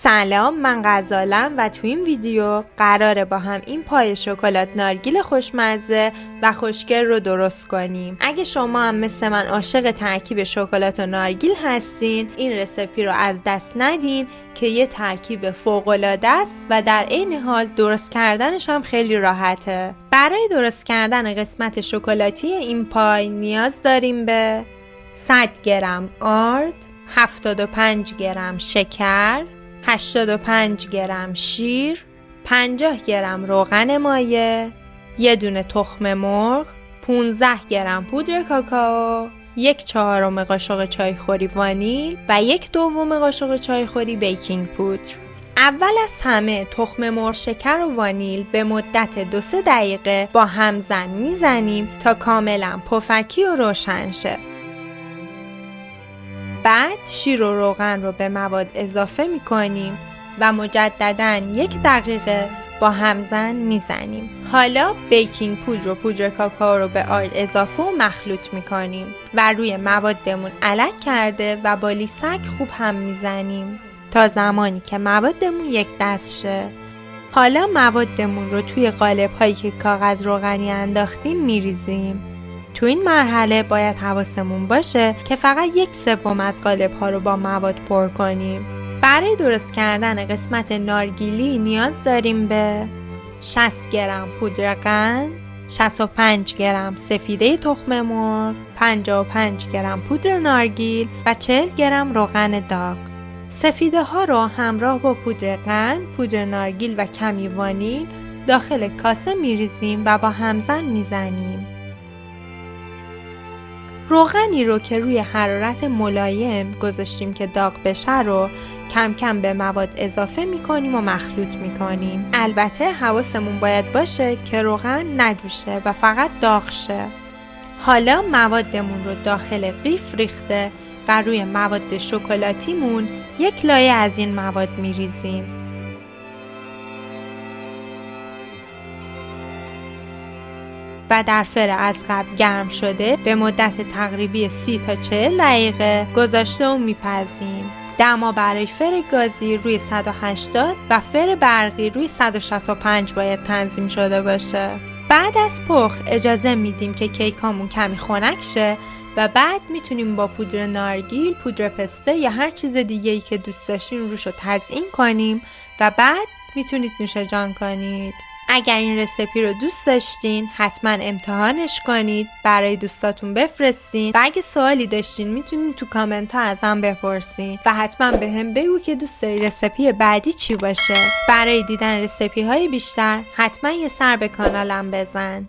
سلام، من غزالم و تو این ویدیو قراره با هم این پای شکلات نارگیل خوشمزه و خوشگل رو درست کنیم. اگه شما هم مثل من عاشق ترکیب شکلات و نارگیل هستین، این رسیپی رو از دست ندین که یه ترکیب فوق‌العاده است و در عین حال درست کردنش هم خیلی راحته. برای درست کردن قسمت شکلاتی این پای نیاز داریم به 100 گرم آرد، 75 گرم شکر، 85 گرم شیر، 50 گرم روغن مایه، یه دونه تخم مرغ، 15 گرم پودر کاکائو، 1/4 قاشق چایخوری وانیل و 1/2 قاشق چایخوری بیکینگ پودر. اول از همه تخم مرغ، شکر و وانیل به مدت 2-3 دقیقه با همزن میزنیم تا کاملا پفکی و روشن شه. بعد شیر و روغن رو به مواد اضافه میکنیم و مجدداً 1 دقیقه با همزن میزنیم. حالا بیکینگ پودر و پودر کاکائو رو به آرد اضافه و مخلوط میکنیم و روی موادمون علک کرده و با لیسک خوب هم میزنیم تا زمانی که موادمون یک دست شه. حالا موادمون رو توی قالب هایی که کاغذ روغنی انداختیم میریزیم. تو این مرحله باید حواسمون باشه که فقط 1/3 از قالب ها رو با مواد پر کنیم. برای درست کردن قسمت نارگیلی نیاز داریم به 60 گرم پودر قند، 65 گرم سفیده تخم مرغ، 55 گرم پودر نارگیل و 40 گرم روغن داغ. سفیده ها رو همراه با پودر قند، پودر نارگیل و کمی وانیل داخل کاسه میریزیم و با همزن میزنیم. روغنی رو که روی حرارت ملایم گذاشتیم که داغ بشه رو کم کم به مواد اضافه میکنیم و مخلوط میکنیم. البته حواسمون باید باشه که روغن نجوشه و فقط داغ شه. حالا موادمون رو داخل قیف ریخته و روی مواد شکلاتیمون 1 لایه از این مواد میریزیم. و در فر از قبل گرم شده به مدت تقریبی 30 تا 40 دقیقه گذاشته و میپزیم. دما برای فر گازی روی 180 و فر برقی روی 165 باید تنظیم شده باشه. بعد از پخت اجازه میدیم که کیکامون کمی خنک شه و بعد میتونیم با پودر نارگیل، پودر پسته یا هر چیز دیگه‌ای که دوست داشتین روش رو تزیین کنیم و بعد میتونید نوش جان کنید. اگر این رسیپی رو دوست داشتین حتما امتحانش کنید، برای دوستاتون بفرستین و اگه سوالی داشتین میتونین تو کامنت ها ازم بپرسین و حتما به هم بگو که دوست داری رسیپی بعدی چی باشه. برای دیدن رسیپی های بیشتر حتما یه سر به کانالم بزن.